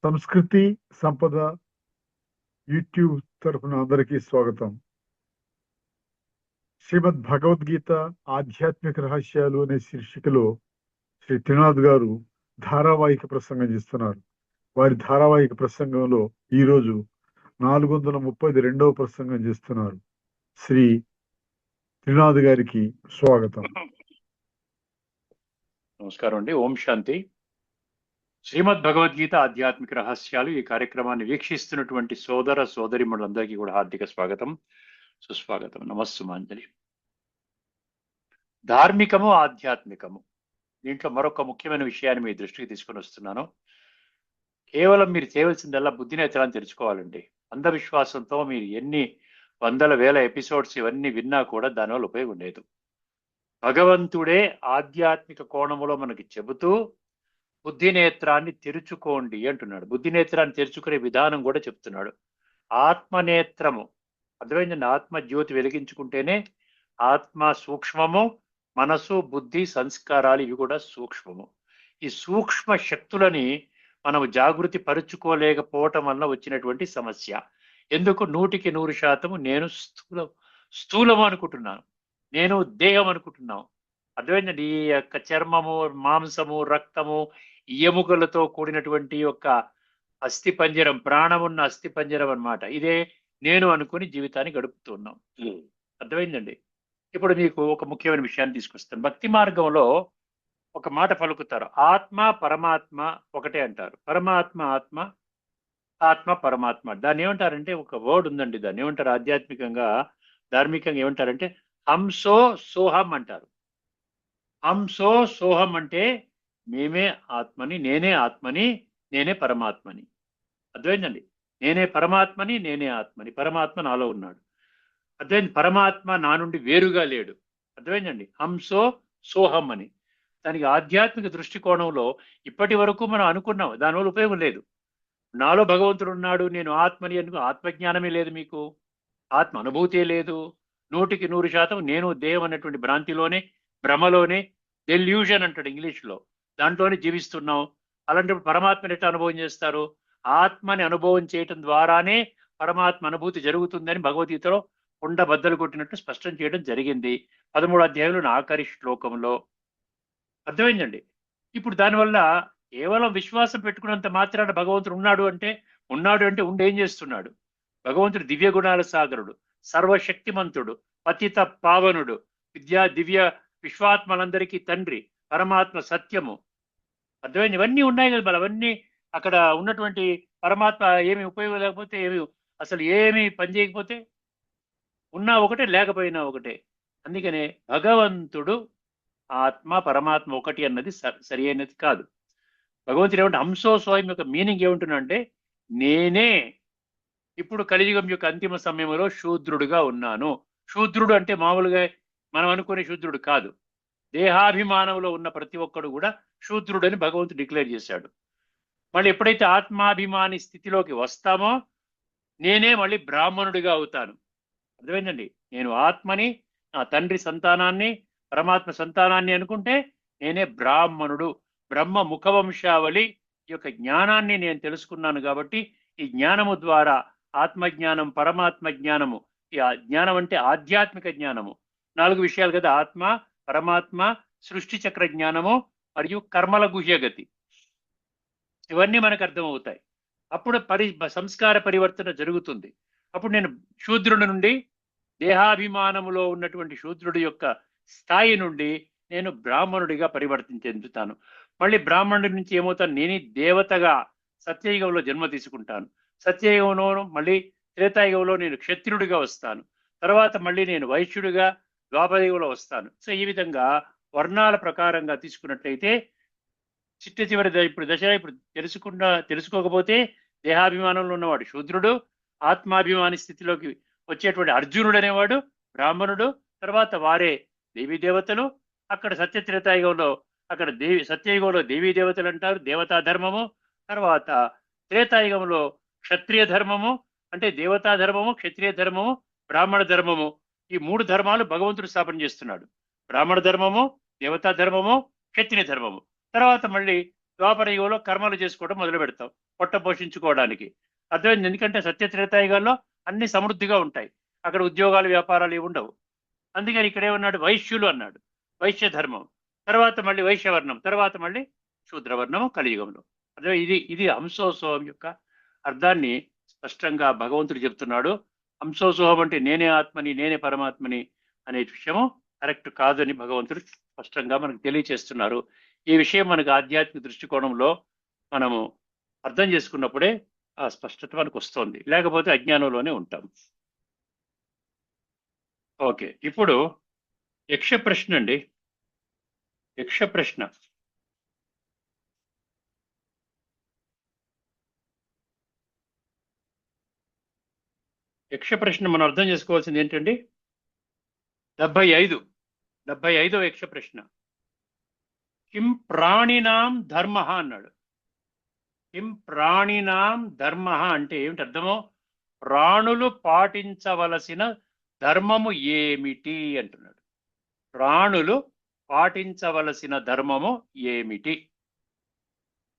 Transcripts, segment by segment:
సంస్కృతి సంపద యూట్యూబ్ తరఫున అందరికీ స్వాగతం. శ్రీమద్ భగవద్గీత ఆధ్యాత్మిక రహస్యాలు అనే శీర్షికలో శ్రీ త్రినాథ్ గారు ధారావాహిక ప్రసంగం చేస్తున్నారు. వారి ధారావాహిక ప్రసంగంలో ఈరోజు 432వ ప్రసంగం చేస్తున్నారు. శ్రీ త్రినాథ్ గారికి స్వాగతం. నమస్కారం అండి. ఓం శాంతి. శ్రీమద్ భగవద్గీత ఆధ్యాత్మిక రహస్యాలు ఈ కార్యక్రమాన్ని వీక్షిస్తున్నటువంటి సోదర సోదరిమణులందరికీ కూడా హార్దిక స్వాగతం, సుస్వాగతం, నమస్సుమాంజలి. ధార్మికము, ఆధ్యాత్మికము, దీంట్లో మరొక ముఖ్యమైన విషయాన్ని మీ దృష్టికి తీసుకొని వస్తున్నాను. కేవలం మీరు చేయవలసిందల్లా బుద్ధినేత్రాన్ని తెరుచుకోవాలండి. అంధవిశ్వాసంతో మీరు ఎన్ని వందల వేల ఎపిసోడ్స్ ఇవన్నీ విన్నా కూడా దానివల్ల ఉపయోగం లేదు. భగవంతుడే ఆధ్యాత్మిక కోణములో మనకి చెబుతూ బుద్ధినేత్రాన్ని తెరుచుకోండి అంటున్నాడు. బుద్ధినేత్రాన్ని తెరుచుకునే విధానం కూడా చెప్తున్నాడు. ఆత్మనేత్రము అర్థమైందండి. ఆత్మజ్యోతి వెలిగించుకుంటేనే ఆత్మ సూక్ష్మము, మనసు, బుద్ధి, సంస్కారాలు ఇవి కూడా సూక్ష్మము. ఈ సూక్ష్మ శక్తులని మనము జాగృతి పరుచుకోలేకపోవటం వల్ల వచ్చినటువంటి సమస్య. ఎందుకు? 100% నేను స్థూలము అనుకుంటున్నాను, నేను దేహం అనుకుంటున్నాం. అర్థమైందండి. ఈ యొక్క చర్మము, మాంసము, రక్తము, ఎముకలతో కూడినటువంటి యొక్క అస్థి పంజరం, ప్రాణమున్న అస్థి పంజరం అన్నమాట. ఇదే నేను అనుకుని జీవితాన్ని గడుపుతున్నాం. అర్థమైందండి. ఇప్పుడు మీకు ఒక ముఖ్యమైన విషయాన్ని తీసుకొస్తాను. భక్తి మార్గంలో ఒక మాట పలుకుతారు. ఆత్మ పరమాత్మ ఒకటే అంటారు. పరమాత్మ ఆత్మ, ఆత్మ పరమాత్మ. దాన్ని ఏమంటారంటే ఒక వర్డ్ ఉందండి. దాన్ని ఏమంటారు? ఆధ్యాత్మికంగా ధార్మికంగా ఏమంటారంటే హంసో సోహం అంటారు. హంసో సోహం అంటే మేమే ఆత్మని, నేనే ఆత్మని, నేనే పరమాత్మని. అర్థమైందండి. నేనే పరమాత్మని, నేనే ఆత్మని. పరమాత్మ నాలో ఉన్నాడు. అర్థమైంది. పరమాత్మ నా నుండి వేరుగా లేడు. అర్థమైందండి. హంసో సోహం అని. దానికి ఆధ్యాత్మిక దృష్టికోణంలో ఇప్పటి వరకు మనం అనుకున్నాం, దానివల్ల ఉపయోగం లేదు. నాలో భగవంతుడు ఉన్నాడు, నేను ఆత్మని అనుకో, ఆత్మజ్ఞానమే లేదు, మీకు ఆత్మ అనుభూతే లేదు. 100% నేను దేహం అన్నటువంటి భ్రాంతిలోనే, భ్రమలోనే, డెల్యూషన్ అంటాడు ఇంగ్లీష్లో, దాంట్లోనే జీవిస్తున్నాం. అలాంటప్పుడు పరమాత్మని ఎట్లా అనుభవం చేస్తారు? ఆత్మని అనుభవం చేయటం ద్వారానే పరమాత్మ అనుభూతి జరుగుతుందని భగవద్గీతలో కొండ బద్దలు కొట్టినట్టు స్పష్టం చేయడం జరిగింది 13వ అధ్యాయంలో ఆఖరి శ్లోకంలో. అర్థమైందండి. ఇప్పుడు దానివల్ల కేవలం విశ్వాసం పెట్టుకున్నంత మాత్రాన భగవంతుడు ఉన్నాడు అంటే ఉండి ఏం చేస్తున్నాడు? భగవంతుడు దివ్య గుణాల సాగరుడు, సర్వశక్తిమంతుడు, పతిత పావనుడు, దివ్య విశ్వాత్మలందరికీ తండ్రి, పరమాత్మ సత్యము. అర్థమైంది. ఇవన్నీ ఉన్నాయి కదా. మరి అవన్నీ అక్కడ ఉన్నటువంటి పరమాత్మ ఏమి ఉపయోగం లేకపోతే, అసలు ఏమి పని చేయకపోతే, ఉన్నా ఒకటే లేకపోయినా ఒకటే. అందుకనే భగవంతుడు ఆత్మ పరమాత్మ ఒకటి అన్నది సరి అయినది కాదు. భగవంతుడు ఏమంటే హంసో స్వయం యొక్క మీనింగ్ ఏముంటుందంటే నేనే ఇప్పుడు కలియుగం యొక్క అంతిమ సమయంలో శూద్రుడుగా ఉన్నాను. శూద్రుడు అంటే మామూలుగా మనం అనుకునే శూద్రుడు కాదు. దేహాభిమానంలో ఉన్న ప్రతి ఒక్కడు కూడా శూద్రుడని భగవంతుడు డిక్లేర్ చేశాడు. మళ్ళీ ఎప్పుడైతే ఆత్మాభిమాని స్థితిలోకి వస్తామో నేనే మళ్ళీ బ్రాహ్మణుడిగా అవుతాను. అర్థమైందండి. నేను ఆత్మని, నా తండ్రి సంతానాన్ని, పరమాత్మ సంతానాన్ని అనుకుంటే నేనే బ్రాహ్మణుడు. బ్రహ్మ ముఖవంశావళి యొక్క జ్ఞానాన్ని నేను తెలుసుకున్నాను కాబట్టి ఈ జ్ఞానము ద్వారా ఆత్మజ్ఞానం, పరమాత్మ జ్ఞానము, ఈ జ్ఞానం అంటే ఆధ్యాత్మిక జ్ఞానము. 4 విషయాలు కదా: ఆత్మ, పరమాత్మ, సృష్టి చక్ర జ్ఞానము మరియు కర్మల గుహ్యగతి. ఇవన్నీ మనకు అర్థమవుతాయి. అప్పుడు సంస్కార పరివర్తన జరుగుతుంది. అప్పుడు నేను శూద్రుడి నుండి, దేహాభిమానములో ఉన్నటువంటి శూద్రుడి యొక్క స్థాయి నుండి నేను బ్రాహ్మణుడిగా పరివర్తన చెందుతాను. మళ్ళీ బ్రాహ్మణుడి నుంచి ఏమవుతాను? నేను దేవతగా సత్యయుగంలో జన్మ తీసుకుంటాను. సత్యయుగంలో మళ్ళీ త్రేతాయుగంలో నేను క్షత్రియుడిగా వస్తాను. తర్వాత మళ్ళీ నేను వైశ్యుడిగా ద్వాపరయుగంలో వస్తాను. సో ఈ విధంగా వర్ణాల ప్రకారంగా తీసుకున్నట్లయితే చిట్ట చివరి ఇప్పుడు తెలుసుకోకపోతే దేహాభిమానంలో ఉన్నవాడు శూద్రుడు, ఆత్మాభిమాని స్థితిలోకి వచ్చేటువంటి అర్జునుడు అనేవాడు బ్రాహ్మణుడు. తర్వాత వారే దేవీ దేవతలు. అక్కడ సత్యత్రేతాయుగంలో అక్కడ సత్యయుగంలో దేవీ దేవతలు అంటారు, దేవతా ధర్మము. తర్వాత త్రేతాయుగంలో క్షత్రియ ధర్మము, అంటే దేవతా ధర్మము, క్షత్రియ ధర్మము, బ్రాహ్మణ ధర్మము. ఈ 3 ధర్మాలు భగవంతుడు స్థాపన చేస్తున్నాడు. బ్రాహ్మణ ధర్మము, దేవతా ధర్మము, క్షత్రియ ధర్మము. తర్వాత మళ్ళీ ద్వాపర యుగంలో కర్మలు చేసుకోవడం మొదలు పెడతాం పొట్ట పోషించుకోవడానికి. అర్థమైంది? ఎందుకంటే సత్యత్రేతాయుగాల్లో అన్ని సమృద్ధిగా ఉంటాయి, అక్కడ ఉద్యోగాలు వ్యాపారాలు ఇవి ఉండవు. అందుకని ఇక్కడ ఏమన్నాడు? వైశ్యులు అన్నాడు, వైశ్య ధర్మం. తర్వాత మళ్ళీ వైశ్యవర్ణం, తర్వాత మళ్ళీ శూద్రవర్ణము కలియుగంలో. అదే ఇది ఇది హంసోత్సవం యొక్క అర్థాన్ని స్పష్టంగా భగవంతుడు చెప్తున్నాడు. హంసోత్సవం అంటే నేనే ఆత్మని, నేనే పరమాత్మని అనే విషయము కరెక్ట్ కాదని భగవంతుడు స్పష్టంగా మనకు తెలియచేస్తున్నారు. ఈ విషయం మనకు ఆధ్యాత్మిక దృష్టికోణంలో మనము అర్థం చేసుకున్నప్పుడే ఆ స్పష్టత మనకు వస్తుంది, లేకపోతే అజ్ఞానంలోనే ఉంటాం. ఓకే, ఇప్పుడు యక్ష ప్రశ్న అండి. యక్ష ప్రశ్న. యక్ష ప్రశ్న మనం అర్థం చేసుకోవాల్సింది ఏంటండి? 75వ యక్ష ప్రశ్న. కిం ప్రాణినాం ధర్మ అన్నాడు. కిం ప్రాణినాం ధర్మ అంటే ఏమిటి అర్థమో? ప్రాణులు పాటించవలసిన ధర్మము ఏమిటి అంటున్నాడు. ప్రాణులు పాటించవలసిన ధర్మము ఏమిటి?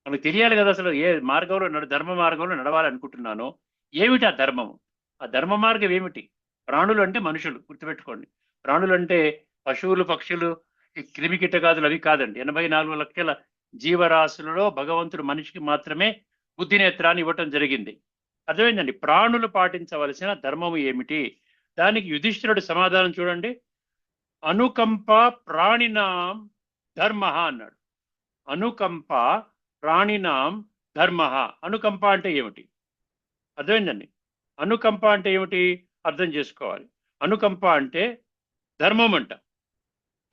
మనకు తెలియాలి కదా, అసలు ఏ మార్గంలో ధర్మ మార్గంలో నడవాలనుకుంటున్నానో ఏమిటి ఆ ధర్మము? ఆ ధర్మ మార్గం ఏమిటి? ప్రాణులు అంటే మనుషులు, గుర్తుపెట్టుకోండి. ప్రాణులు అంటే పశువులు, పక్షులు, ఈ క్రిమి కీటకాదులు అవి కాదండి. 84 లక్షల జీవరాశులలో భగవంతుడు మనిషికి మాత్రమే బుద్ధి నేత్రాన్ని ఇవ్వటం జరిగింది. అర్థమైందండి? ప్రాణులు పాటించవలసిన ధర్మము ఏమిటి? దానికి యుధిష్ఠిరుడు సమాధానం చూడండి. అనుకంప ప్రాణినాం ధర్మ అన్నాడు. అనుకంప ప్రాణినాం ధర్మ. అనుకంప అంటే ఏమిటి? అర్థమైందండి? అనుకంప అంటే ఏమిటి అర్థం చేసుకోవాలి. అనుకంప అంటే ధర్మం అంట.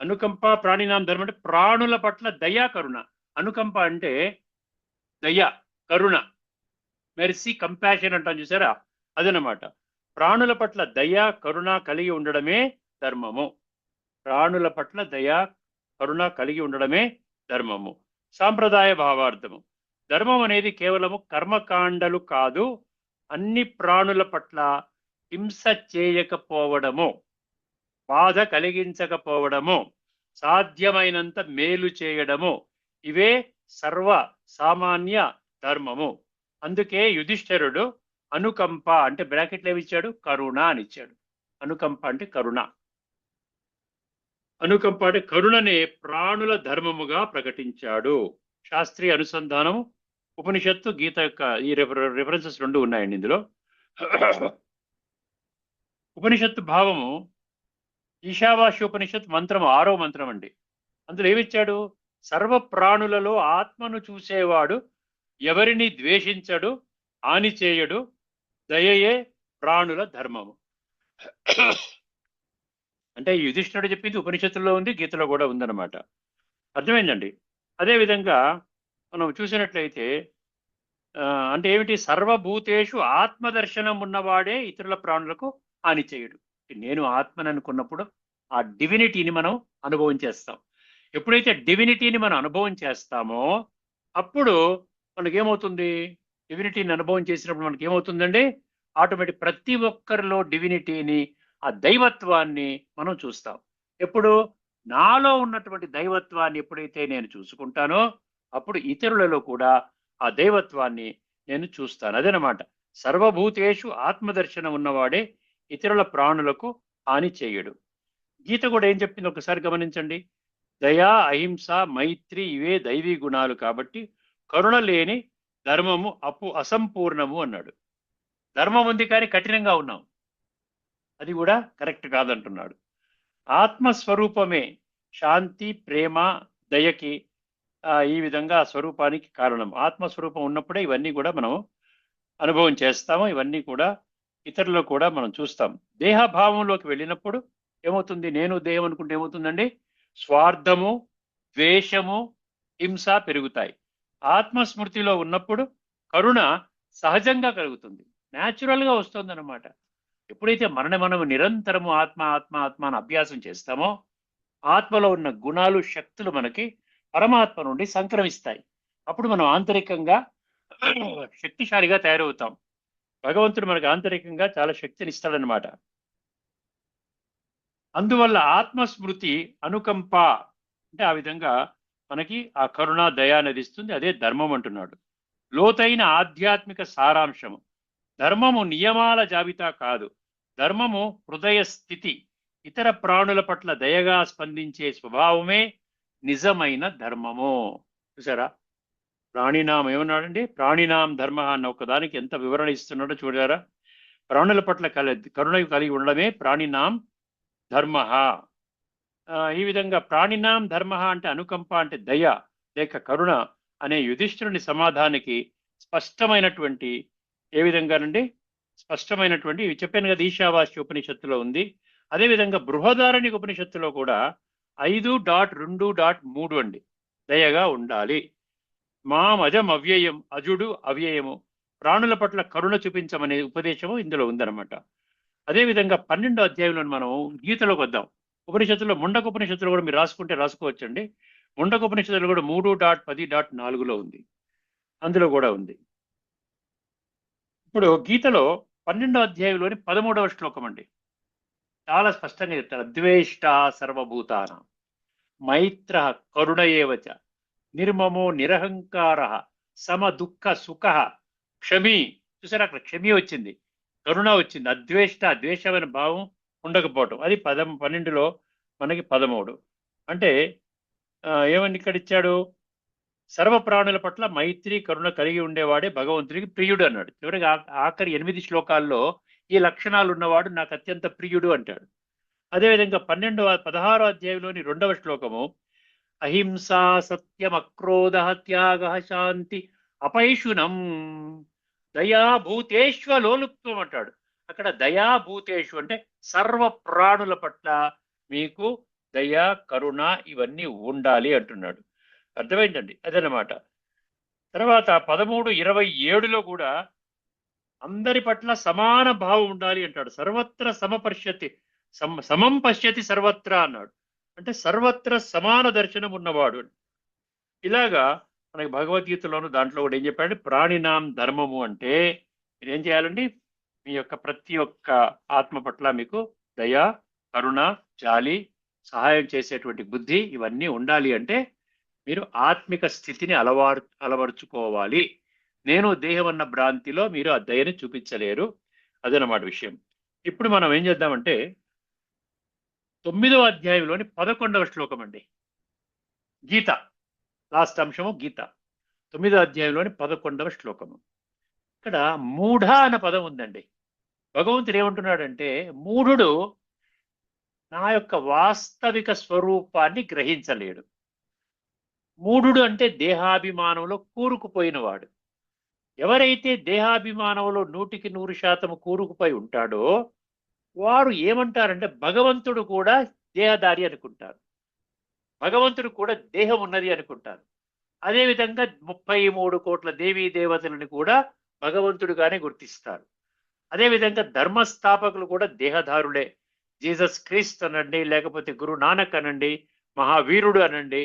అనుకంప ప్రాణినాం ధర్మం అంటే ప్రాణుల పట్ల దయా కరుణ. అనుకంప అంటే దయ, కరుణ, మెర్సీ, కంపాషన్ అంటాం చూసారా, అదనమాట. ప్రాణుల పట్ల దయ, కరుణ కలిగి ఉండడమే ధర్మము. ప్రాణుల పట్ల దయ, కరుణ కలిగి ఉండడమే ధర్మము. సాంప్రదాయ భావార్థము. ధర్మం అనేది కేవలము కర్మకాండలు కాదు, అన్ని ప్రాణుల పట్ల హింస చేయకపోవడము, బాధ కలిగించకపోవడము, సాధ్యమైనంత మేలు చేయడము, ఇవే సర్వ సామాన్య ధర్మము. అందుకే యుధిష్ఠిరుడు అనుకంప అంటే బ్రాకెట్లు ఏమిచ్చాడు? కరుణ అని ఇచ్చాడు. అనుకంప అంటే కరుణ. అనుకంప అంటే కరుణనే ప్రాణుల ధర్మముగా ప్రకటించాడు. శాస్త్రీయ అనుసంధానము, ఉపనిషత్తు, గీత యొక్క ఈ రిఫరెన్సెస్ రెండు ఉన్నాయండి ఇందులో. ఉపనిషత్తు భావము ఈశావాస్యోపనిషత్ మంత్రము 6వ మంత్రం అండి. అందులో ఏమిచ్చాడు? సర్వ ప్రాణులలో ఆత్మను చూసేవాడు ఎవరిని ద్వేషించడు, హాని చేయడు, దయయే ప్రాణుల ధర్మము. అంటే యుధిష్ఠిరుడు చెప్పింది ఉపనిషత్తుల్లో ఉంది, గీతలో కూడా ఉందన్నమాట. అర్థమైందండి? అదేవిధంగా మనం చూసినట్లయితే అంటే ఏమిటి? సర్వభూతేషు ఆత్మదర్శనం ఉన్నవాడే ఇతరుల ప్రాణులకు హాని చేయడు. నేను ఆత్మని అనుకున్నప్పుడు ఆ డివినిటీని మనం అనుభవం చేస్తాం. ఎప్పుడైతే డివినిటీని మనం అనుభవం చేస్తామో అప్పుడు మనకేమవుతుంది? డివినిటీని అనుభవం చేసినప్పుడు మనకి ఏమవుతుందండి? ఆటోమేటిక్ ప్రతి ఒక్కరిలో డివినిటీని, ఆ దైవత్వాన్ని మనం చూస్తాం. ఎప్పుడు? నాలో ఉన్నటువంటి దైవత్వాన్ని ఎప్పుడైతే నేను చూసుకుంటానో అప్పుడు ఇతరులలో కూడా ఆ దైవత్వాన్ని నేను చూస్తాను. అదనమాట. సర్వభూతేషు ఆత్మదర్శనం ఉన్నవాడే ఇతరుల ప్రాణులకు హాని చేయడు. గీత కూడా ఏం చెప్పింది ఒకసారి గమనించండి. దయా, అహింస, మైత్రి ఇవే దైవీ గుణాలు కాబట్టి కరుణ లేని ధర్మము అసంపూర్ణము అన్నాడు. ధర్మం ఉంది కానీ కఠినంగా ఉన్నాం, అది కూడా కరెక్ట్ కాదంటున్నాడు. ఆత్మస్వరూపమే శాంతి, ప్రేమ, దయకి ఈ విధంగా స్వరూపానికి కారణం. ఆత్మస్వరూపం ఉన్నప్పుడే ఇవన్నీ కూడా మనం అనుభవం చేస్తాము, ఇవన్నీ కూడా ఇతరులు కూడా మనం చూస్తాం. దేహభావంలోకి వెళ్ళినప్పుడు ఏమవుతుంది? నేను దేహం అనుకుంటే ఏమవుతుందండి? స్వార్థము, ద్వేషము, హింస పెరుగుతాయి. ఆత్మస్మృతిలో ఉన్నప్పుడు కరుణ సహజంగా కలుగుతుంది, న్యాచురల్గా వస్తుంది అన్నమాట. ఎప్పుడైతే మనము నిరంతరము ఆత్మ ఆత్మ ఆత్మ అని అభ్యాసం చేస్తామో ఆత్మలో ఉన్న గుణాలు, శక్తులు మనకి పరమాత్మ నుండి సంక్రమిస్తాయి. అప్పుడు మనం ఆంతరికంగా శక్తిశాలిగా తయారవుతాం. భగవంతుడు మనకు ఆంతరికంగా చాలా శక్తినిస్తాడనమాట. అందువల్ల ఆత్మస్మృతి, అనుకంప అంటే ఆ విధంగా మనకి ఆ కరుణ దయ అనేది ఇస్తుంది. అదే ధర్మం అంటున్నాడు. లోతైన ఆధ్యాత్మిక సారాంశము. ధర్మము నియమాల జాబితా కాదు. ధర్మము హృదయ స్థితి. ఇతర ప్రాణుల పట్ల దయగా స్పందించే స్వభావమే నిజమైన ధర్మము. చూసారా, ప్రాణినాం ఏమన్నాడండి? ప్రాణినాం ధర్మ అన్న ఒకదానికి ఎంత వివరణ ఇస్తున్నాడో చూడారా. ప్రాణుల పట్ల కరుణ కలిగి ఉండడమే ప్రాణినాం ధర్మ. ఈ విధంగా ప్రాణినాం ధర్మ అంటే అనుకంప అంటే దయ లేక కరుణ అనే యుధిష్ఠిరుని సమాధానానికి స్పష్టమైనటువంటి ఏ విధంగానండి స్పష్టమైనటువంటి ఇవి చెప్పాను కదా, ఈశావాస్య ఉపనిషత్తులో ఉంది. అదేవిధంగా బృహదారణ్య ఉపనిషత్తులో కూడా 5.2.3 అండి, దయగా ఉండాలి. మామజం అవ్యయం, అజుడు అవ్యయము, ప్రాణుల పట్ల కరుణ చూపించమనే ఉపదేశము ఇందులో ఉందన్నమాట. అదేవిధంగా 12వ అధ్యాయంలో మనం గీతలోకి వద్దాం. ఉపనిషత్తులో ముండక ఉపనిషత్తులు కూడా మీరు రాసుకుంటే రాసుకోవచ్చండి. ముండక ఉపనిషత్తులు కూడా 3.10.4లో ఉంది, అందులో కూడా ఉంది. ఇప్పుడు గీతలో 12వ అధ్యాయంలోని 13వ శ్లోకం అండి, చాలా స్పష్టంగా చెప్తారు. ద్వేష్ట సర్వభూతాన మైత్ర కరుణ ఏవచ నిర్మమో నిరహంకార సమ దుఃఖ సుఖ క్షమి. చూసారా, అక్కడ క్షమి వచ్చింది, కరుణ వచ్చింది. అద్వేష్ట, ద్వేషమైన భావం ఉండకపోవటం, అది 12లో మనకి 13. అంటే ఏమని ఇక్కడ ఇచ్చాడు? సర్వ ప్రాణుల పట్ల మైత్రి కరుణ కలిగి ఉండేవాడే భగవంతుడికి ప్రియుడు అన్నాడు. చివరికి ఆఖరి 8 శ్లోకాల్లో ఈ లక్షణాలు ఉన్నవాడు నాకు అత్యంత ప్రియుడు అంటాడు. అదేవిధంగా 16వ అధ్యాయంలోని 2వ శ్లోకము అహింసా సత్యం అక్రోధ త్యాగ శాంతి అపైషునం దయాభూతేష్వలోలుప్తం అంటాడు. అక్కడ దయాభూతేషు అంటే సర్వ ప్రాణుల పట్ల మీకు దయ కరుణ ఇవన్నీ ఉండాలి అంటున్నాడు. అర్థమైందండి, అదనమాట. తర్వాత 13:27లో కూడా అందరి పట్ల సమాన భావం ఉండాలి అంటాడు. సర్వత్ర సమపశ్యతి సమం పశ్యతి సర్వత్రా అన్నాడు. అంటే సర్వత్ర సమాన దర్శనం ఉన్నవాడు. ఇలాగా మనకి భగవద్గీతలోను దాంట్లో కూడా ఏం చెప్పాడు? ప్రాణినాం ధర్మము అంటే మీరేం చేయాలండి? మీ యొక్క ప్రతి ఒక్క ఆత్మ పట్ల మీకు దయ కరుణ జాలి సహాయం చేసేటువంటి బుద్ధి ఇవన్నీ ఉండాలి. అంటే మీరు ఆత్మిక స్థితిని అలవరుచుకోవాలి. నేను దేహం అన్న భ్రాంతిలో మీరు ఆ దయని చూపించలేరు. అదనమాట విషయం. ఇప్పుడు మనం ఏం చేద్దామంటే 9వ అధ్యాయంలోని 11వ శ్లోకం అండి, గీత లాస్ట్ అంశము గీత 9వ అధ్యాయంలోని 11వ శ్లోకము. ఇక్కడ మూఢ అన్న పదం ఉందండి. భగవంతుడు ఏమంటున్నాడంటే, మూఢుడు నా యొక్క వాస్తవిక స్వరూపాన్ని గ్రహించలేడు. మూఢుడు అంటే దేహాభిమానంలో కూరుకుపోయినవాడు. ఎవరైతే దేహాభిమానంలో 100% కూరుకుపోయి ఉంటాడో వారు ఏమంటారంటే భగవంతుడు కూడా దేహదారి అనుకుంటారు, భగవంతుడు కూడా దేహం ఉన్నది అనుకుంటారు. అదేవిధంగా 33 కోట్ల దేవీ దేవతలను కూడా భగవంతుడుగానే గుర్తిస్తారు. అదేవిధంగా ధర్మస్థాపకులు కూడా దేహదారులే. జీసస్ క్రీస్తు అనండి, లేకపోతే గురు నానక్ అనండి, మహావీరుడు అనండి,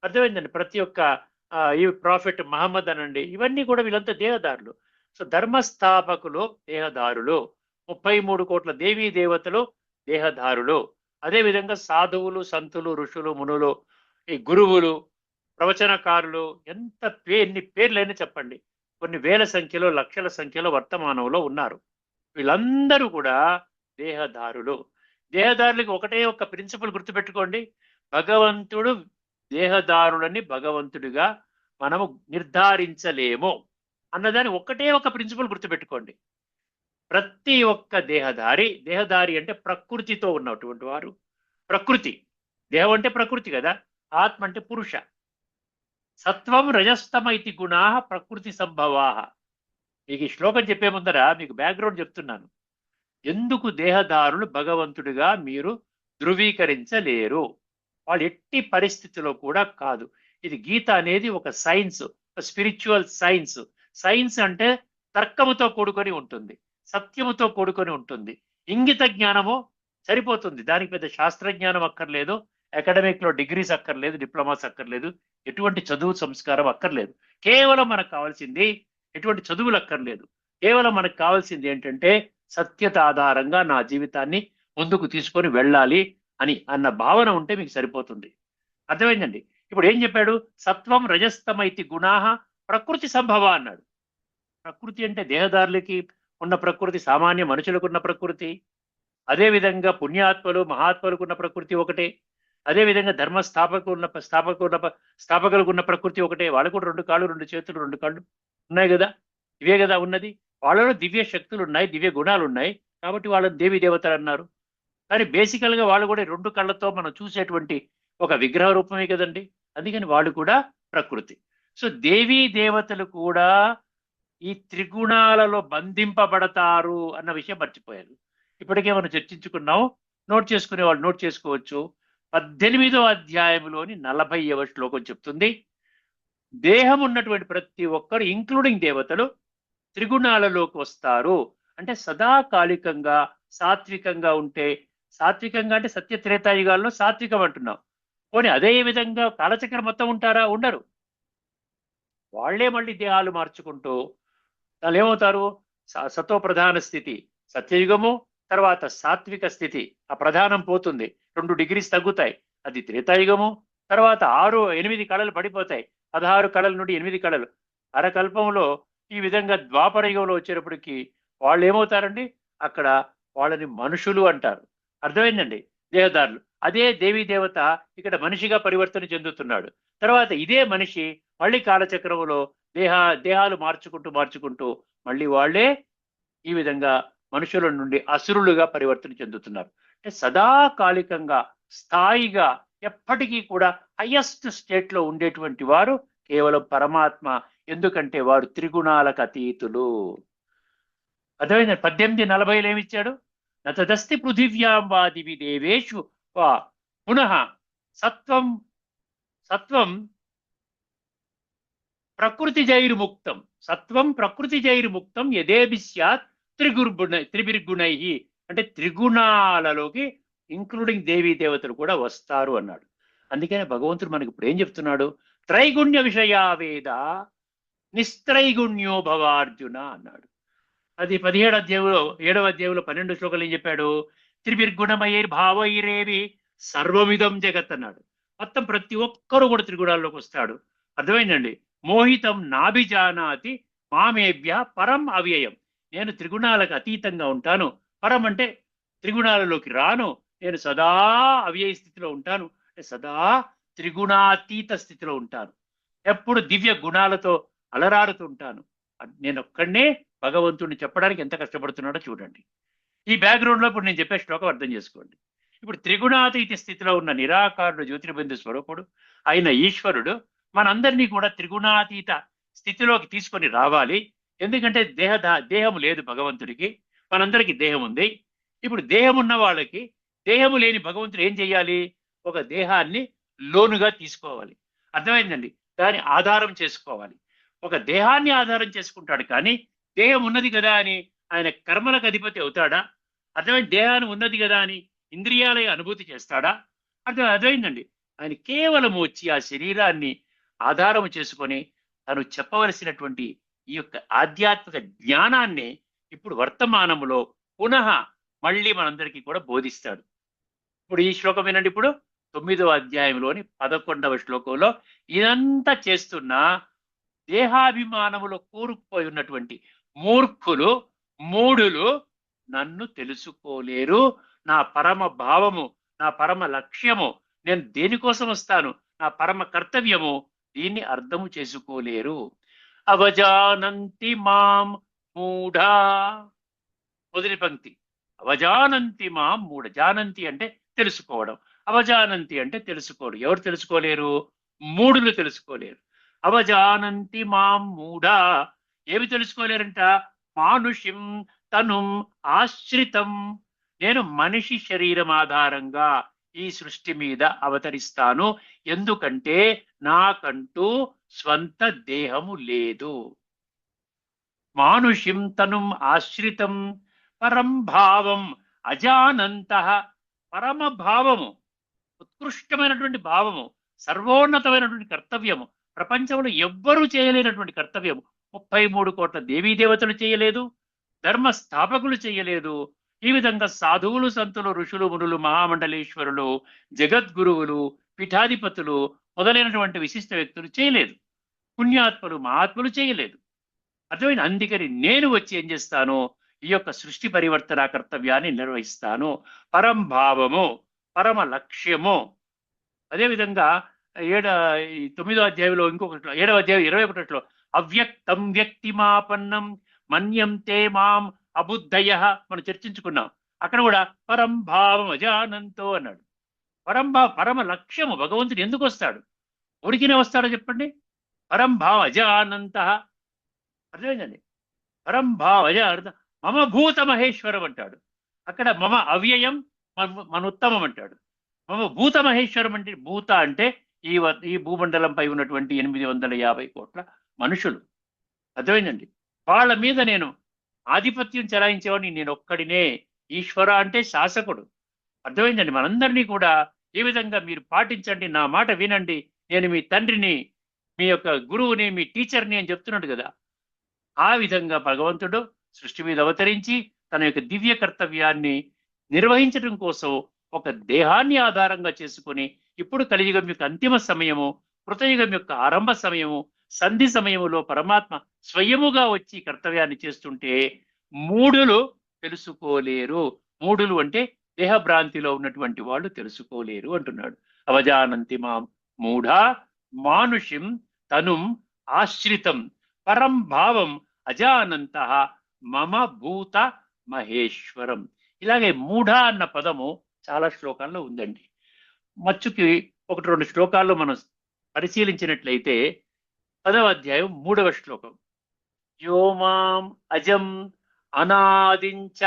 అర్థమైందండి, ప్రతి ఒక్క ఈ ప్రాఫెట్ మహమ్మద్ అనండి, ఇవన్నీ కూడా వీళ్ళంతా దేహదారులు. సో ధర్మస్థాపకులు దేహదారులు, 33 కోట్ల దేవీ దేవతలు దేహదారులు. అదేవిధంగా సాధువులు సంతులు ఋషులు మునులు ఈ గురువులు ప్రవచనకారులు ఎన్ని పేర్లైనా చెప్పండి, కొన్ని వేల సంఖ్యలో లక్షల సంఖ్యలో వర్తమానంలో ఉన్నారు. వీళ్ళందరూ కూడా దేహదారులు. దేహదారులకు ఒకటే ఒక ప్రిన్సిపల్ గుర్తుపెట్టుకోండి, భగవంతుడు దేహదారులని భగవంతుడిగా మనము నిర్ధారించలేము అన్నదాన్ని ఒకటే ఒక ప్రిన్సిపల్ గుర్తుపెట్టుకోండి. ప్రతి ఒక్క దేహదారి అంటే ప్రకృతితో ఉన్నటువంటి వారు. ప్రకృతి, దేహం అంటే ప్రకృతి కదా, ఆత్మ అంటే పురుష. సత్వం రజస్తమ ఇతి గుణా ప్రకృతి సంభవా. మీకు ఈ శ్లోకం చెప్పే ముందర మీకు బ్యాక్గ్రౌండ్ చెప్తున్నాను. ఎందుకు దేహదారులు భగవంతుడిగా మీరు ధృవీకరించలేరు? వాళ్ళు ఎట్టి పరిస్థితిలో కూడా కాదు. ఇది గీత అనేది ఒక సైన్స్, స్పిరిచువల్ సైన్స్. సైన్స్ అంటే తర్కముతో కూడుకొని ఉంటుంది, సత్యముతో కూడుకొని ఉంటుంది. ఇంగిత జ్ఞానము సరిపోతుంది, దానికి పెద్ద శాస్త్రజ్ఞానం అక్కర్లేదు, అకాడమిక్ లో డిగ్రీస్ అక్కర్లేదు, డిప్లొమాస్ అక్కర్లేదు, ఎటువంటి చదువు సంస్కారం అక్కర్లేదు. కేవలం మనకు కావాల్సింది ఎటువంటి చదువులు అక్కర్లేదు. కేవలం మనకు కావాల్సింది ఏంటంటే సత్యత ఆధారంగా నా జీవితాన్ని ముందుకు తీసుకొని వెళ్ళాలి అన్న భావన ఉంటే మీకు సరిపోతుంది. అర్థమైందండి? ఇప్పుడు ఏం చెప్పాడు? సత్వం రజస్తమైతి గుణాహ ప్రకృతి సంభవ అన్నాడు. ప్రకృతి అంటే దేహదారులకి ఉన్న ప్రకృతి, సామాన్య మనుషులకు ఉన్న ప్రకృతి. అదేవిధంగా పుణ్యాత్మలు మహాత్మలకు ఉన్న ప్రకృతి ఒకటే. అదేవిధంగా ధర్మ స్థాపకులకు ఉన్న ప్రకృతి ఒకటే. వాళ్ళకు కూడా 2 కాళ్ళు 2 చేతులు 2 కళ్ళు ఉన్నాయి కదా. ఇవే కదా ఉన్నది. వాళ్ళలో దివ్య శక్తులు ఉన్నాయి, దివ్య గుణాలు ఉన్నాయి. కాబట్టి వాళ్ళని దేవీ దేవతలు అన్నారు. కానీ బేసికల్ గా వాళ్ళు కూడా 2 కళ్ళతో మనం చూసేటువంటి ఒక విగ్రహ రూపమే కదండి. అందుకని వాళ్ళు కూడా ప్రకృతి. సో దేవీ దేవతలు కూడా ఈ త్రిగుణాలలో బంధింపబడతారు అన్న విషయం మర్చిపోయారు. ఇప్పటికే మనం చర్చించుకున్నాం. నోట్ చేసుకునే వాళ్ళు నోట్ చేసుకోవచ్చు. 18వ అధ్యాయంలోని 40వ శ్లోకం చెప్తుంది, దేహం ఉన్నటువంటి ప్రతి ఒక్కరు ఇంక్లూడింగ్ దేవతలు త్రిగుణాలలోకి వస్తారు. అంటే సదాకాలికంగా సాత్వికంగా ఉంటే, సాత్వికంగా అంటే సత్య త్రేతాయుగాల్లో సాత్వికం అంటున్నాం. పోనీ అదే విధంగా కాలచక్రం మొత్తం ఉంటారా? ఉండరు. వాళ్లే మళ్ళీ దేహాలు మార్చుకుంటూ వాళ్ళు ఏమవుతారు? సతో ప్రధాన స్థితి సత్యయుగము, తర్వాత సాత్విక స్థితి, ఆ ప్రధానం పోతుంది, 2 డిగ్రీస్ తగ్గుతాయి, అది త్రేతాయుగము. తర్వాత 8 కళలు పడిపోతాయి, 16 కళల నుండి 8 కళలు. అరకల్పంలో ఈ విధంగా ద్వాపర యుగంలో వచ్చేటప్పటికి వాళ్ళు ఏమవుతారండి? అక్కడ వాళ్ళని మనుషులు అంటారు. అర్థమైందండి? దేహదారులు. అదే దేవీ దేవత ఇక్కడ మనిషిగా పరివర్తన చెందుతున్నాడు. తర్వాత ఇదే మనిషి మళ్ళీ కాలచక్రంలో దేహాలు మార్చుకుంటూ మళ్ళీ వాళ్ళే ఈ విధంగా మనుషుల నుండి అసురులుగా పరివర్తన చెందుతున్నారు. అంటే సదాకాలికంగా స్థాయిగా ఎప్పటికీ కూడా హయ్యెస్ట్ స్టేట్ లో ఉండేటువంటి వారు కేవలం పరమాత్మ. ఎందుకంటే వారు త్రిగుణాలకు అతీతులు. అర్థమైంది? 18:40 ఏమిచ్చాడు? నతదస్తి పృథివ్యాం వాదివి దేవేషు పునః సత్వం ప్రకృతి జైర్ముక్తం, సత్వం ప్రకృతి జైర్ముక్తం యదేభి స్యాత్ త్రిభిర్గుణై. అంటే త్రిగుణాలలోకి ఇంక్లూడింగ్ దేవీ దేవతలు కూడా వస్తారు అన్నాడు. అందుకనే భగవంతుడు మనకి ఇప్పుడు ఏం చెప్తున్నాడు? త్రైగుణ్య విషయా వేద నిస్త్రైగుణ్యో భవార్జున అన్నాడు. అది 17వ అధ్యాయంలో 7వ అధ్యాయంలో 12 శ్లోకాలు ఏం చెప్పాడు? త్రిభిర్గుణమయైర్భావైరేవి సర్వమిదం జగత్ అన్నాడు. మొత్తం ప్రతి ఒక్కరూ కూడా త్రిగుణాల్లోకి వస్తాడు. అర్థమైందండి? మోహితం నాభిజానాతి మామేభ్య పరం అవ్యయం. నేను త్రిగుణాలకు అతీతంగా ఉంటాను. పరం అంటే త్రిగుణాలలోకి రాను. నేను సదా అవ్యయ స్థితిలో ఉంటాను, సదా త్రిగుణాతీత స్థితిలో ఉంటాను. ఎప్పుడు దివ్య గుణాలతో అలరాడుతుంటాను. నేను ఒక్కడనే భగవంతుడిని చెప్పడానికి ఎంత కష్టపడుతున్నాడో చూడండి. ఈ బ్యాక్గ్రౌండ్ లో ఇప్పుడు నేను చెప్పే శ్లోకం అర్థం చేసుకోండి. ఇప్పుడు త్రిగుణాతీత స్థితిలో ఉన్న నిరాకారుడు జ్యోతిర్బిందు స్వరూపుడు అయిన ఈశ్వరుడు మనందరినీ కూడా త్రిగుణాతీత స్థితిలోకి తీసుకొని రావాలి. ఎందుకంటే దేహము లేదు భగవంతుడికి, మనందరికీ దేహం ఉంది. ఇప్పుడు దేహం ఉన్న వాళ్ళకి దేహము లేని భగవంతుడు ఏం చేయాలి? ఒక దేహాన్ని లోనుగా తీసుకోవాలి. అర్థమైందండి? దాన్ని ఆధారం చేసుకోవాలి. ఒక దేహాన్ని ఆధారం చేసుకుంటాడు, కానీ దేహం ఉన్నది కదా అని ఆయన కర్మలకు అధిపతి అవుతాడా? అర్థమైంది? దేహాన్ని ఉన్నది కదా అని ఇంద్రియాల అనుభూతి చేస్తాడా? అర్థమైందండి? ఆయన కేవలం వచ్చి ఆ శరీరాన్ని ఆధారం చేసుకొని తను చెప్పవలసినటువంటి ఈ యొక్క ఆధ్యాత్మిక జ్ఞానాన్ని ఇప్పుడు వర్తమానంలో పునః మళ్ళీ మనందరికీ కూడా బోధిస్తాడు. ఇప్పుడు ఈ శ్లోకం వినండి. ఇప్పుడు 9వ అధ్యాయంలోని 11వ శ్లోకంలో ఇదంతా చేస్తున్న దేహాభిమానములో కూరుకుపోయి ఉన్నటువంటి మూఢులు నన్ను తెలుసుకోలేరు. నా పరమ భావము, నా పరమ లక్ష్యము, నేను దేనికోసం వస్తాను, నా పరమ కర్తవ్యము, దీన్ని అర్థము చేసుకోలేరు. అవజానంతి మాం మూఢా. మొదటి పంక్తి అవజానంతి మాం మూఢ. జానంతి అంటే తెలుసుకోవడం, అవజానంతి అంటే తెలుసుకోవడం. ఎవరు తెలుసుకోలేరు? మూఢులు తెలుసుకోలేరు. అవజానంతి మాం మూఢా. ఏమి తెలుసుకోలేరంట? మానుషిం తనుం ఆశ్రితం. నేను మనిషి శరీరం ఆధారంగా ఈ సృష్టి మీద అవతరిస్తాను. ఎందుకంటే నాకంటూ స్వంత దేహము లేదు. మానుషిం తనుం ఆశ్రితం పరం భావం అజానంత. పరమ భావము, ఉత్కృష్టమైనటువంటి భావము, సర్వోన్నతమైనటువంటి కర్తవ్యము, ప్రపంచంలో ఎవ్వరూ చేయలేనటువంటి కర్తవ్యము 33 కోట్ల దేవీ దేవతలు చేయలేదు, ధర్మ స్థాపకులు చేయలేదు. ఈ విధంగా సాధువులు, సంతులు, ఋషులు, మునులు, మహామండలేశ్వరులు, జగద్గురువులు, పీఠాధిపతులు మొదలైనటువంటి విశిష్ట వ్యక్తులు చేయలేదు. పుణ్యాత్ములు మహాత్ములు చేయలేదు. అర్థమైంది. అందుకని నేను వచ్చి ఏం చేస్తాను, ఈ యొక్క సృష్టి పరివర్తన కర్తవ్యాన్ని నిర్వహిస్తాను. పరంభావము, పరమ లక్ష్యము. అదేవిధంగా ఈ 9వ అధ్యాయంలో ఇంకొకటి, 7వ అధ్యాయం 21లో అవ్యక్తం వ్యక్తిమాపన్నం మన్యంతే మాం అబుద్ధయ మనం చర్చించుకున్నాం. అక్కడ కూడా పరంభావం అజానంతో అన్నాడు. పరమ లక్ష్యము. భగవంతుడు ఎందుకు వస్తాడు? ఊరికినే వస్తాడో చెప్పండి? పరంభావ అజానంత. అర్థమైందండి? పరంభావ అజానంత మమ భూత మహేశ్వరం అంటాడు. అక్కడ మమ అవ్యయం, మన ఉత్తమం అంటాడు. మమ భూత మహేశ్వరం అంటే, భూత అంటే ఈ భూమండలంపై ఉన్నటువంటి 850 కోట్ల మనుషులు. అర్థమైందండి? వాళ్ళ మీద నేను ఆధిపత్యం చెలాయించేవాడిని నేను ఒక్కడినే. ఈశ్వర అంటే శాసకుడు. అర్థమైందండి? మనందరినీ కూడా ఏ విధంగా మీరు పాటించండి, నా మాట వినండి, నేను మీ తండ్రిని, మీ యొక్క గురువుని, మీ టీచర్ని అని చెప్తున్నాడు కదా. ఆ విధంగా భగవంతుడు సృష్టి మీద అవతరించి తన యొక్క దివ్య కర్తవ్యాన్ని నిర్వహించడం కోసం ఒక దేహాన్ని ఆధారంగా చేసుకుని, ఇప్పుడు కలియుగం యొక్క అంతిమ సమయము, కృతయుగం యొక్క ఆరంభ సమయము, సంధి సమయములో పరమాత్మ స్వయముగా వచ్చి కర్తవ్యాన్ని చేస్తుంటే మూఢులు తెలుసుకోలేరు. మూఢులు అంటే దేహభ్రాంతిలో ఉన్నటువంటి వాళ్ళు తెలుసుకోలేరు అంటున్నాడు. అవజానంతి మాం మూఢ మానుషిం తనుం ఆశ్రితం పరం భావం అజానంత మమ భూత మహేశ్వరం. ఇలాగే మూఢ అన్న పదము చాలా శ్లోకాల్లో ఉందండి. మచ్చుకి 1-2 శ్లోకాల్లో మనం పరిశీలించినట్లయితే 10వ అధ్యాయం 3వ శ్లోకం, యో మాం అజం అనాదించ,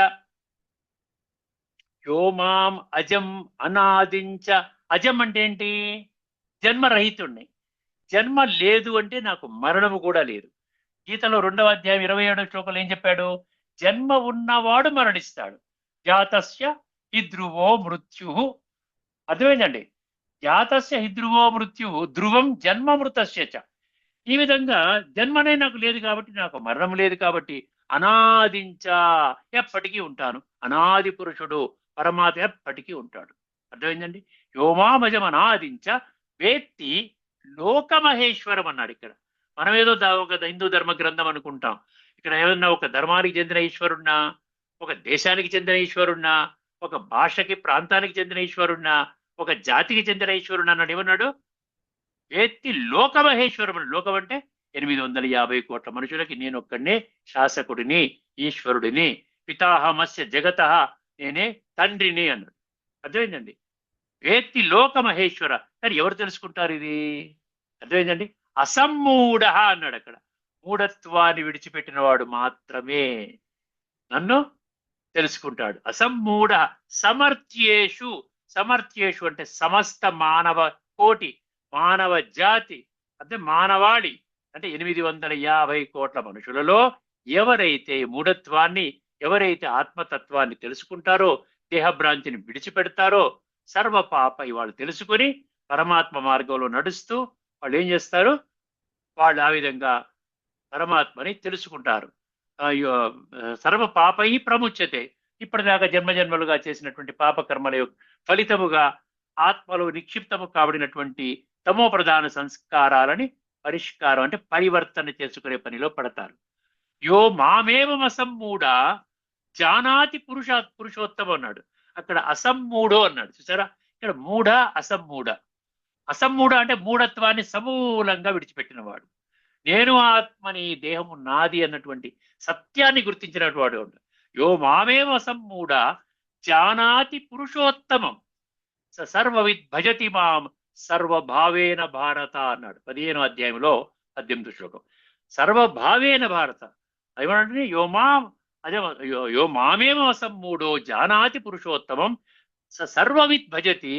యో మాం అజం అనాదించ. అజం అంటే ఏంటి? జన్మరహితుణ్ణి. జన్మ లేదు అంటే నాకు మరణము కూడా లేదు. గీతలో 2వ అధ్యాయం 27వ శ్లోకంలో ఏం చెప్పాడు? జన్మ ఉన్నవాడు మరణిస్తాడు. జాతస్య హిధ్రువో మృత్యు. అర్థమైందండి? జాతస్య హిధ్రువో మృత్యు ధ్రువం జన్మ మృతస్య చ. ఈ విధంగా జన్మనే నాకు లేదు కాబట్టి, నాకు మరణం లేదు కాబట్టి అనాదించ, ఎప్పటికీ ఉంటాను. అనాది పురుషుడు పరమాత్మ ఎప్పటికీ ఉంటాడు. అర్థమైందండి? యోమామజం అనాదించ వేత్తి లోకమహేశ్వరం అన్నాడు. ఇక్కడ మనం ఏదో ఒక హిందూ ధర్మ గ్రంథం అనుకుంటాం. ఇక్కడ ఏమన్నా ఒక ధర్మానికి చెందిన ఈశ్వరున్నా, ఒక దేశానికి చెందిన ఈశ్వరున్నా, ఒక భాషకి ప్రాంతానికి చెందిన ఈశ్వరున్నా, ఒక జాతికి చెందిన ఈశ్వరున్నా అన్నాడు. ఏమన్నాడు? వేత్తి లోకమహేశ్వరం. లోకం అంటే 850 కోట్ల మనుషులకి నేను ఒక్కడనే శాసకుడిని, ఈశ్వరుడిని. పితాహమస్య జగత, నేనే తండ్రిని అన్నాడు. అర్థమైందండి? వేత్తి లోకమహేశ్వర. కానీ ఎవరు తెలుసుకుంటారు ఇది? అర్థమైందండి? అసమ్మూఢ అన్నాడు అక్కడ. మూఢత్వాన్ని విడిచిపెట్టిన వాడు మాత్రమే నన్ను తెలుసుకుంటాడు. అసమ్మూఢ సమర్థ్యేషు. సమర్థ్యేషు అంటే సమస్త మానవ కోటి, మానవ జాతి, అంటే మానవాళి, అంటే 850 కోట్ల మనుషులలో ఎవరైతే మూఢత్వాన్ని, ఎవరైతే ఆత్మతత్వాన్ని తెలుసుకుంటారో, దేహభ్రాంతిని విడిచిపెడతారో, సర్వ పాప వాళ్ళు తెలుసుకుని పరమాత్మ మార్గంలో నడుస్తూ వాళ్ళు ఏం చేస్తారు? వాళ్ళు ఆ విధంగా పరమాత్మని తెలుసుకుంటారు. సర్వ పాపై ప్రముచ్యతే. ఇప్పటిదాకా జన్మజన్మలుగా చేసినటువంటి పాపకర్మల యొక్క ఫలితముగా ఆత్మలో నిక్షిప్తము కాబడినటువంటి తమో ప్రధాన సంస్కారాలని పరిష్కారం అంటే పరివర్తన చేసుకునే పనిలో పడతారు. యో మామేవం అసమ్మూఢ జానాతి పురుషోత్తమం అన్నాడు. అక్కడ అసమ్మూఢో అన్నాడు. చూసారా? ఇక్కడ మూఢ అసమ్మూఢ. అసమ్మూఢ అంటే మూఢత్వాన్ని సమూలంగా విడిచిపెట్టినవాడు. నేను ఆత్మని, దేహము నాది అన్నటువంటి సత్యాన్ని గుర్తించినటువంటి వాడు. యో మామేవ అసమ్మూఢ జానాతి పురుషోత్తమం సర్వవిద్ భజతి మాం సర్వభావేన భారత అన్నాడు 15వ అధ్యాయంలో 18వ శ్లోకం. సర్వభావేన భారత ఏమంటే యో మామేవ అసమ్మూఢో జానాతి పురుషోత్తమం సర్వవిద్ భజతి.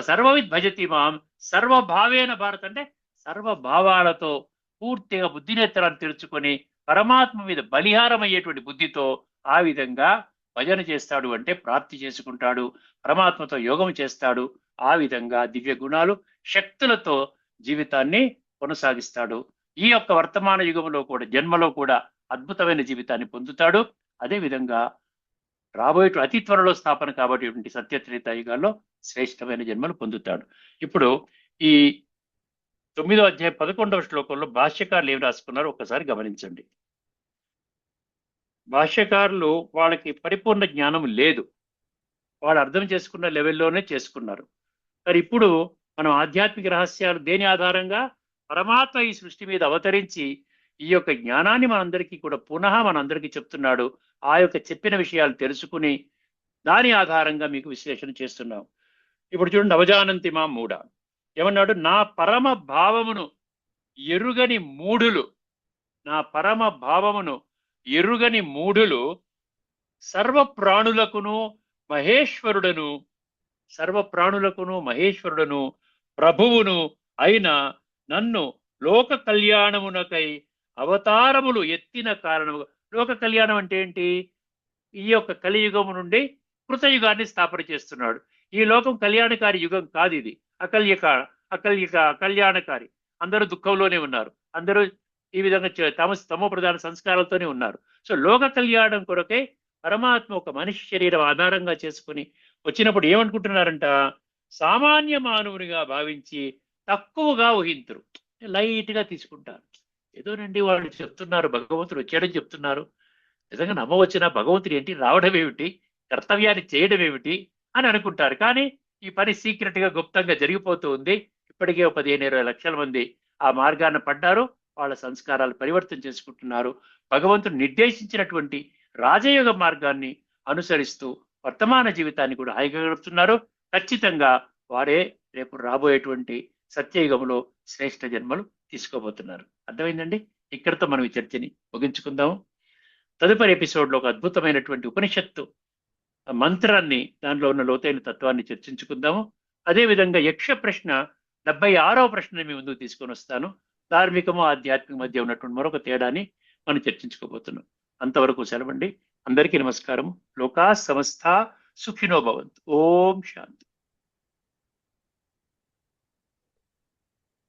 సర్వవిద్ భజతి మాం సర్వభావేన భారత అంటే సర్వభావాలతో పూర్తిగా బుద్ధినేత్రాన్ని తెరుచుకొని పరమాత్మ మీద బలిహారం అయ్యేటువంటి బుద్ధితో ఆ విధంగా భజన చేస్తాడు, అంటే ప్రాప్తి చేసుకుంటాడు, పరమాత్మతో యోగం చేస్తాడు. ఆ విధంగా దివ్య గుణాలు, శక్తులతో జీవితాన్ని కొనసాగిస్తాడు. ఈ యొక్క వర్తమాన యుగంలో కూడా, జన్మలో కూడా అద్భుతమైన జీవితాన్ని పొందుతాడు. అదే విధంగా రాబోయే అతి త్వరలో స్థాపన కాబట్టి సత్యత్రేతాయుగాల్లో శ్రేష్టమైన జన్మలు పొందుతాడు. ఇప్పుడు ఈ 9వ అధ్యాయం 11వ శ్లోకంలో భాష్యకారులు ఏం రాసుకున్నారో ఒకసారి గమనించండి. భాష్యకారులు వాళ్ళకి పరిపూర్ణ జ్ఞానం లేదు, వాళ్ళు అర్థం చేసుకున్న లెవెల్లోనే చేసుకున్నారు. మరి ఇప్పుడు మనం ఆధ్యాత్మిక రహస్యాలు దేని ఆధారంగా, పరమాత్మ ఈ సృష్టి మీద అవతరించి ఈ యొక్క జ్ఞానాన్ని మనందరికీ కూడా పునః మనందరికీ చెప్తున్నాడు. ఆ యొక్క చెప్పిన విషయాలు తెలుసుకుని దాని ఆధారంగా మీకు విశ్లేషణ చేస్తున్నాం. ఇప్పుడు చూడండి, అవజానంతి మా మూఢ ఏమన్నాడు? నా పరమ భావమును ఎరుగని మూఢులు, నా పరమ భావమును ఎరుగని మూఢులు సర్వ ప్రాణులకును మహేశ్వరుడను, సర్వ ప్రాణులకును మహేశ్వరుడను ప్రభువును అయిన నన్ను లోక కళ్యాణమునకై అవతారములు ఎత్తిన కారణము. లోక కళ్యాణం అంటే ఏంటి? ఈ యొక్క కలియుగము నుండి కృతయుగాన్ని స్థాపన చేస్తున్నాడు. ఈ లోకం కళ్యాణకారి యుగం కాదు, ఇది కళ్యాణకారి. అందరూ దుఃఖంలోనే ఉన్నారు, అందరూ ఈ విధంగా తమో ప్రధాన సంస్కారాలతోనే ఉన్నారు. సో లోక కళ్యాణం కొరకే పరమాత్మ ఒక మనిషి శరీరం ఆధారంగా చేసుకుని వచ్చినప్పుడు ఏమనుకుంటున్నారంట? సామాన్య మానవునిగా భావించి తక్కువగా ఊహింతురు, లైట్ గా తీసుకుంటారు. ఏదోనండి వాళ్ళు చెప్తున్నారు, భగవంతుడు వచ్చాడని చెప్తున్నారు, నిజంగా నమ్మవచ్చిన భగవంతుడు ఏంటి, రావడం ఏమిటి, కర్తవ్యాన్ని చేయడం ఏమిటి అని అనుకుంటారు. కానీ ఈ పని సీక్రెట్ గా గుప్తంగా జరిగిపోతూ ఉంది. ఇప్పటికే 15-20 లక్షల మంది ఆ మార్గాన్ని పడ్డారు, వాళ్ళ సంస్కారాలు పరివర్తన చేసుకుంటున్నారు. భగవంతుడు నిర్దేశించినటువంటి రాజయోగ మార్గాన్ని అనుసరిస్తూ వర్తమాన జీవితాన్ని కూడా హాయిగా గడుపుతున్నారు. ఖచ్చితంగా వారే రేపు రాబోయేటువంటి సత్యయుగంలో శ్రేష్ఠ జన్మలు తీసుకోబోతున్నారు. అర్థమైందండి? ఇక్కడితో మనం ఈ చర్చని ముగించుకుందాము. తదుపరి ఎపిసోడ్లో ఒక అద్భుతమైనటువంటి ఉపనిషత్తు మంత్రాన్ని, దానిలో ఉన్న లోతైన తత్వాన్ని చర్చించుకుందాము. అదేవిధంగా యక్ష ప్రశ్న 76వ ప్రశ్నని మీ ముందుకు తీసుకొని వస్తాను. ధార్మికము ఆధ్యాత్మిక మధ్య ఉన్నటువంటి మరొక తేడాని మనం చర్చించుకోబోతున్నాం. అంతవరకు సెలవండి. అందరికీ నమస్కారం. లోకా సమస్త సుఖినో భవంతు. ఓం శాంతి.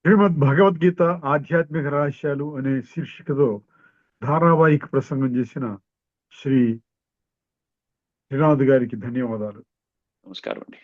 శ్రీమద్ భగవద్గీత ఆధ్యాత్మిక రహస్యాలు అనే శీర్షికతో ధారావాహిక ప్రసంగం చేసిన శ్రీ శ్రీనాథ్ గారికి ధన్యవాదాలు. నమస్కారం అండి.